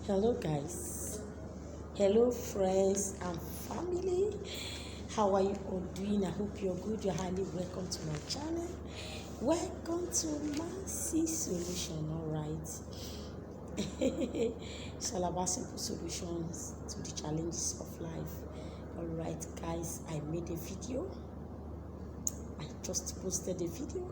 Hello, guys. Hello, friends and family. How are you all doing? I hope you're good. You're highly welcome to my channel. Welcome to Mercy Solution. All right. It's all about simple solutions to the challenges of life. All right, guys. I made a video. I just posted a video.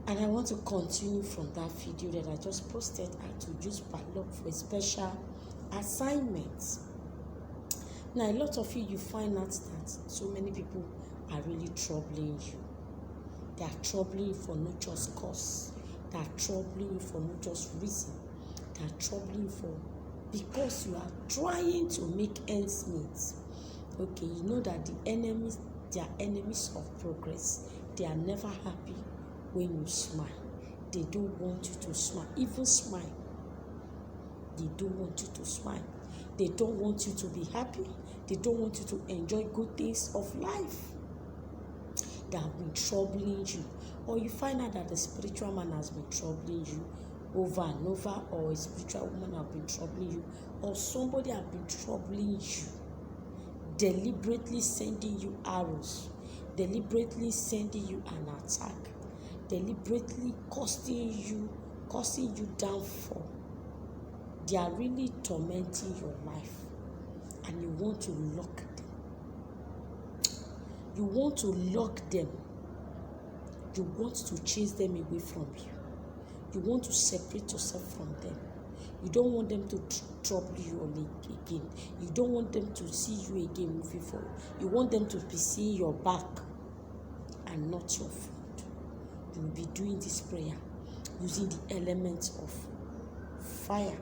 And I want to continue from that video that I just posted. I to use padlock for a special assignment. Now, a lot of you find out that so many people are really troubling you. They are troubling you for no just cause. They are troubling you for no just reason. They are troubling you for because you are trying to make ends meet. Okay, you know that they are enemies of progress. They are never happy when you smile. They don't want you to smile. Even smile. They don't want you to smile. They don't want you to be happy. They don't want you to enjoy good things of life. They have been troubling you. Or you find out that the spiritual man has been troubling you over and over, or a spiritual woman has been troubling you, or somebody has been troubling you, deliberately sending you arrows, deliberately sending you an attack, deliberately causing you downfall. They are really tormenting your life, and you want to lock them. You want to lock them. You want to chase them away from you. You want to separate yourself from them. You don't want them to trouble you again. You don't want them to see you again moving forward. You want them to be seeing your back and not your front. You will be doing this prayer using the element of fire,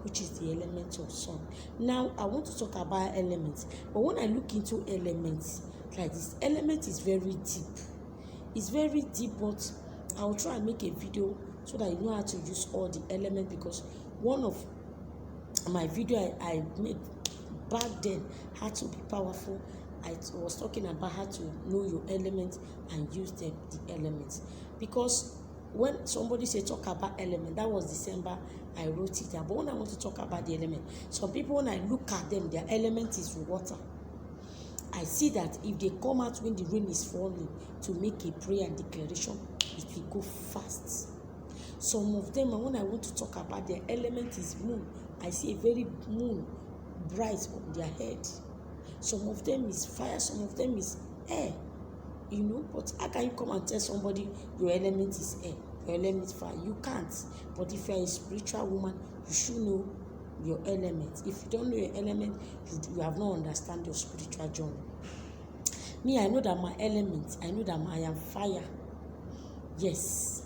which is the element of sun. Now, I want to talk about elements. But when I look into elements like this, element is very deep. It's very deep, but I will try and make a video so that you know how to use all the elements, because one of my video I made back then had to be powerful. I was talking about how to know your elements and use the elements, because when somebody say talk about element, that was December, I wrote it down. But when I want to talk about the element, some people, when I look at them, their element is water. I see that if they come out when the rain is falling to make a prayer and declaration, it will go fast. Some of them, and when I want to talk about their element is moon, I see a very moon bright on their head. Some of them is fire, some of them is air. But how can you come and tell somebody your element is air, your element is fire? You can't. But if you are a spiritual woman, you should know your element. If you don't know your element, you have not understand your spiritual journey. Me, I know that my element, I know that I am fire. Yes,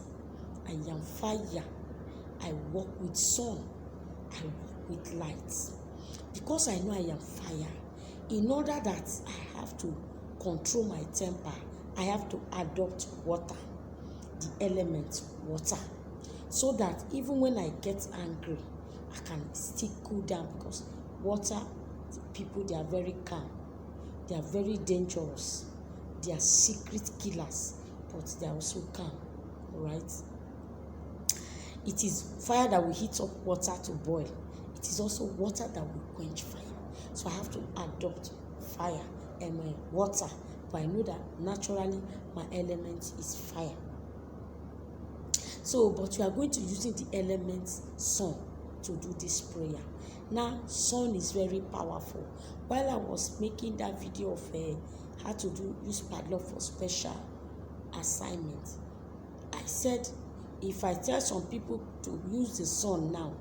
I am fire. I walk with sun. I walk with light. Because I know I am fire, in order that I have to control my temper, I have to adopt water, the element water, so that even when I get angry, I can still cool down, because water people, they are very calm, they are very dangerous, they are secret killers, but they are also calm. All right. It is fire that will heat up water to boil. It is also water that will quench fire. So I have to adopt fire and my water. But I know that naturally my element is fire. So, but we are going to using the element sun to do this prayer. Now, sun is very powerful. While I was making that video of how to use padlock for special assignment, I said, if I tell some people to use the sun now,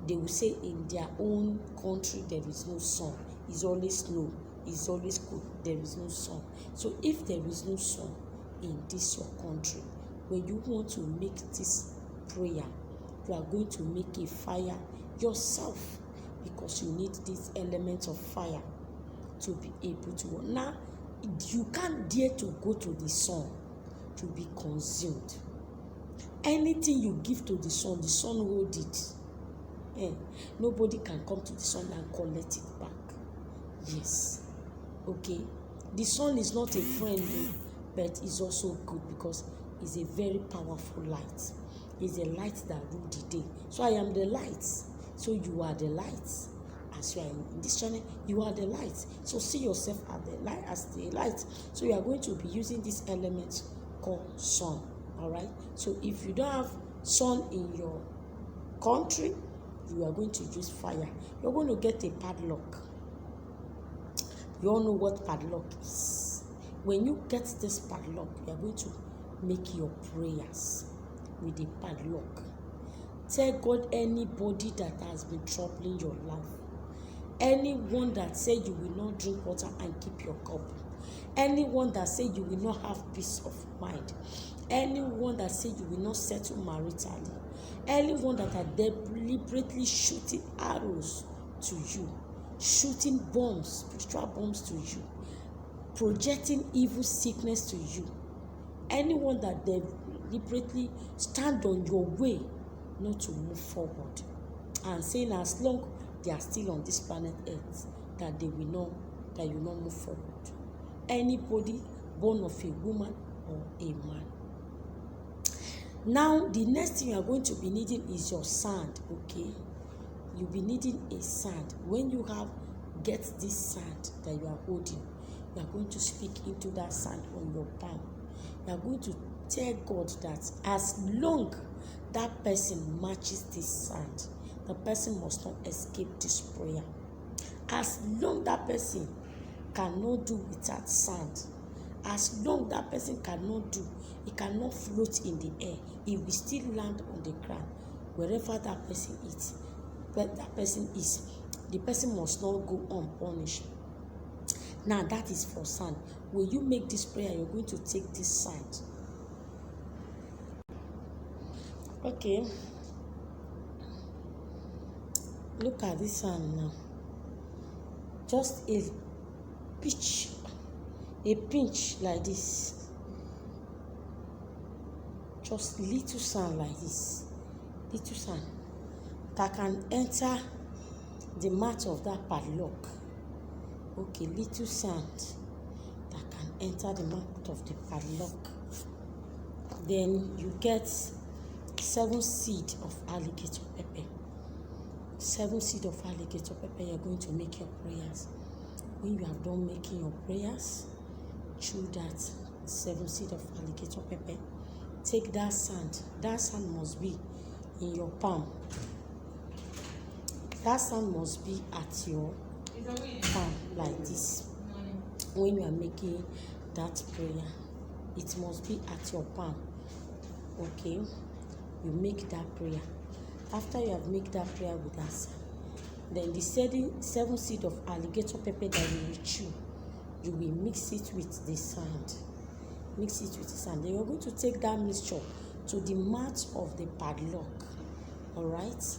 they will say in their own country there is no sun. It's always snow. It's always cold. There is no sun. So if there is no sun in this your country, when you want to make this prayer, you are going to make a fire yourself, because you need this element of fire to be able to work. Now, you can't dare to go to the sun to be consumed. Anything you give to the sun hold it. Nobody can come to the sun and collect it back. Yes. Okay. The sun is not a friend, but it's also good, because it's a very powerful light. It's the light that rule the day. So I am the light. So you are the light. As you are in this channel, you are the light. So see yourself as the light. So you are going to be using this element called sun. All right. So if you don't have sun in your country, you are going to use fire. You're going to get a padlock. You all know what padlock is. When you get this padlock, you are going to make your prayers with a padlock. Tell God anybody that has been troubling your life, anyone that said you will not drink water and keep your cup, anyone that said you will not have peace of mind, anyone that said you will not settle maritally, anyone that are deliberately shooting arrows to you, shooting bombs, spiritual bombs to you, projecting evil sickness to you, anyone that deliberately stand on your way not to move forward, and saying as long they are still on this planet earth that you will not move forward. Anybody born of a woman or a man. Now the next thing you are going to be needing is your sand. Okay, you'll be needing a sand. When you get this sand that you are holding, you are going to speak into that sand on your palm. You are going to tell God that as long that person matches this sand, the person must not escape this prayer. As long that person cannot do without sand, as long that person it cannot float in the air, it will still land on the ground. Wherever that person is, the person must not go unpunished. Now that is for sand. When you make this prayer, you're going to take this sand. Okay. Look at this sand now. Just a pinch like this. Just little sand like this. Little sand that can enter the mouth of that padlock. Okay, little sand that can enter the mouth of the padlock. Then you get 7 seeds of alligator pepper. 7 seeds of alligator pepper. You're going to make your prayers. When you have done making your prayers, chew that 7 seeds of alligator pepper. Take that sand. That sand must be in your palm. That sand must be at your palm like this. When you are making that prayer, it must be at your palm. Okay, you make that prayer. After you have made that prayer with that sand, then the 7 seeds of alligator pepper that you will chew, you will mix it with the sand. Mix it with the sand. Then you're going to take that mixture to the mouth of the padlock. All right.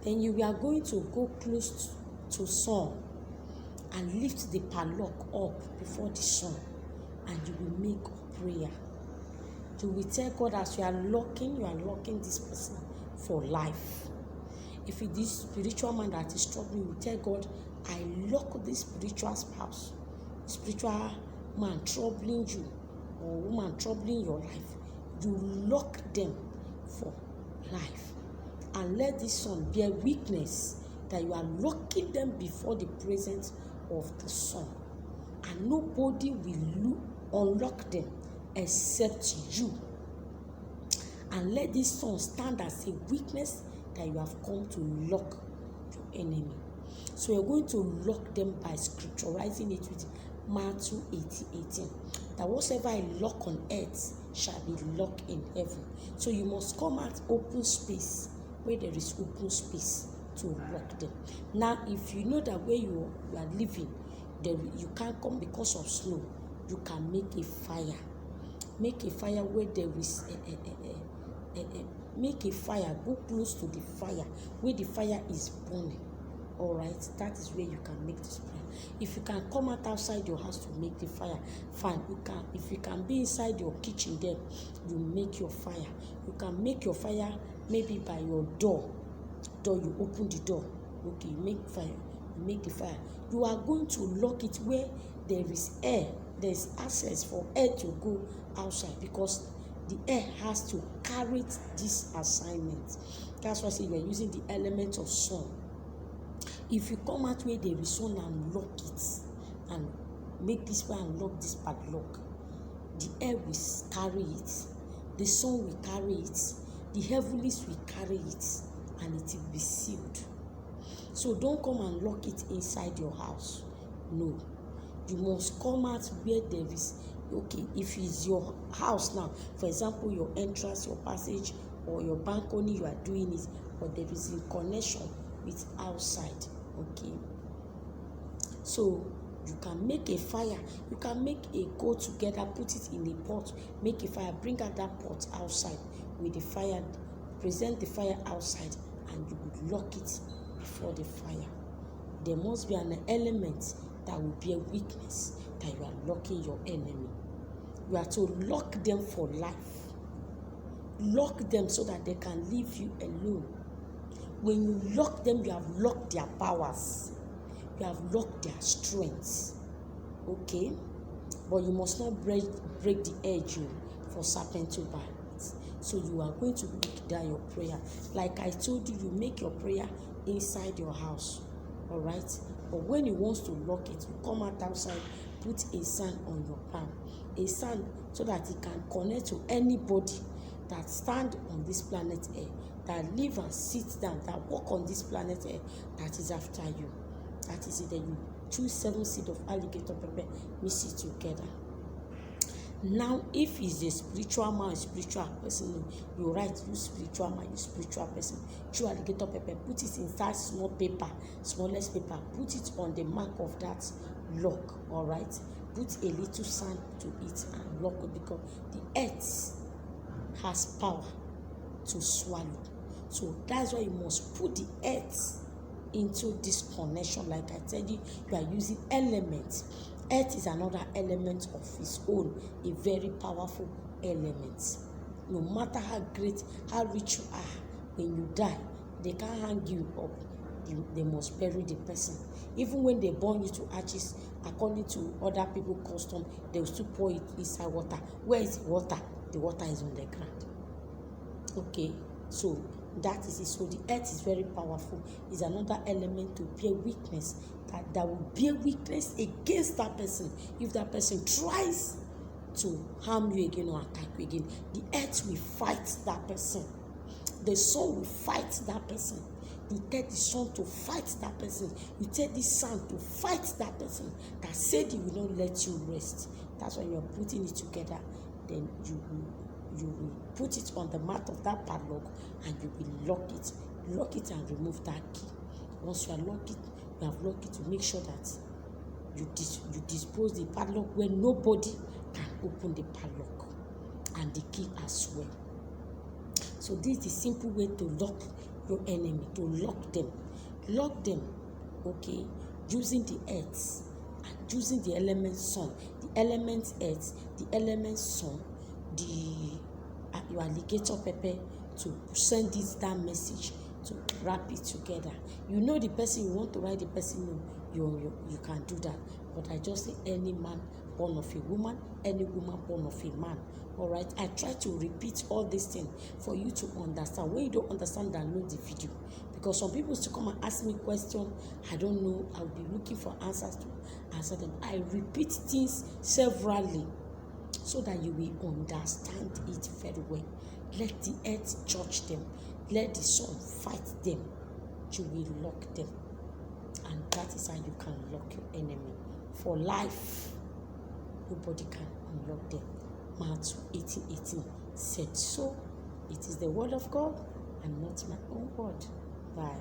Then you are going to go close to sun and lift the padlock up before the sun, and you will make a prayer. You will tell God as you are locking this person for life. If it is spiritual man that is struggling, you tell God, I lock this spiritual spouse, spiritual man troubling you, or woman troubling your life. You lock them for life. And let this sun bear witness that you are locking them before the presence of the sun. And nobody will unlock them except you. And let this sun stand as a witness that you have come to lock your enemy. So you're going to lock them by scripturizing it with Matthew 18:18. That whatsoever I lock on earth shall be locked in heaven. So you must come at open space where there is open space to lock them. Now, if you know that where you are living, you can't come because of snow, you can make a fire. Make a fire where there is make a fire. Go close to the fire where the fire is burning. All right, that is where you can make this prayer. If you can come out outside your house to make the fire, fine. You can. If you can be inside your kitchen, then you make your fire. You can make your fire maybe by your door. You open the door. Okay, you make fire. You make the fire. You are going to lock it where there is air. There is access for air to go outside, because The air has to carry this assignment. That's why I say you are using the element of sun. If you come out where there is sun and lock it, and make this one and lock this padlock, the air will carry it, the sun will carry it, the heavens will carry it, and it will be sealed. So don't come and lock it inside your house. No, you must come out where there is, okay, if it's your house now, for example, your entrance, your passage, or your balcony, you are doing it, but there is a connection with outside, okay? So you can make a fire, you can make a go together, put it in a pot, make a fire, bring out that pot outside with the fire, present the fire outside, and you would lock it before the fire. There must be an element that will be a weakness, that you are locking your enemy. You are to lock them for life. Lock them so that they can leave you alone. When you lock them, you have locked their powers. You have locked their strength. Okay? But you must not break the edge for serpent to bite. So you are going to break down your prayer. Like I told you, you make your prayer inside your house. Alright? But when you want to lock it, you come out outside, put a sand on your palm. A sand so that it can connect to anybody that stand on this planet Earth, that live and sit down, that walk on this planet Earth, that is after you. That is it. Then you choose 7 seeds of alligator pepper, mix it together. Now, if he's a spiritual man, a spiritual person, you write, you spiritual man, you spiritual person, chew alligator pepper, put it inside small paper, smallest paper, put it on the mark of that lock, all right? Put a little sand to it and lock it, because the earth has power to swallow. So that's why you must put the earth into this connection. Like I told you, you are using elements. Earth is another element of its own, a very powerful element. No matter how great, how rich you are, when you die, they can't hang you up. They must bury the person. Even when they burn you to ashes, according to other people's custom, they will still pour it inside water. Where is the water? The water is on the ground. Okay, so that is it. So the earth is very powerful. It's another element to bear witness, that will bear witness against that person. If that person tries to harm you again or attack you again, the earth will fight that person. The sun will fight that person. You tell the sun to fight that person. You tell the sun to fight that person that said he will not let you rest. That's why you're putting it together. Then you will put it on the mat of that padlock, and you will lock it. Lock it and remove that key. Once you have locked it to make sure that you dispose the padlock where nobody can open the padlock, and the key as well. So this is the simple way to lock your enemy, to lock them. Lock them, okay, using the earth and using the element sun, the element earth, the element sun, your alligator pepper, to send that message, to wrap it together. You know the person, you want to write the person name, you can do that. But I just say any man born of a woman, any woman born of a man. All right, I try to repeat all these things for you to understand. When you don't understand, download the video, because some people still come and ask me questions. I don't know. I'll be looking for answers to answer them. I repeat things severally so that you will understand it very well. Let the earth judge them. Let the sun fight them. You will lock them. And that is how you can lock your enemy. For life, nobody can unlock them. Matthew 18:18 said so. It is the word of God and not my own word. Bye.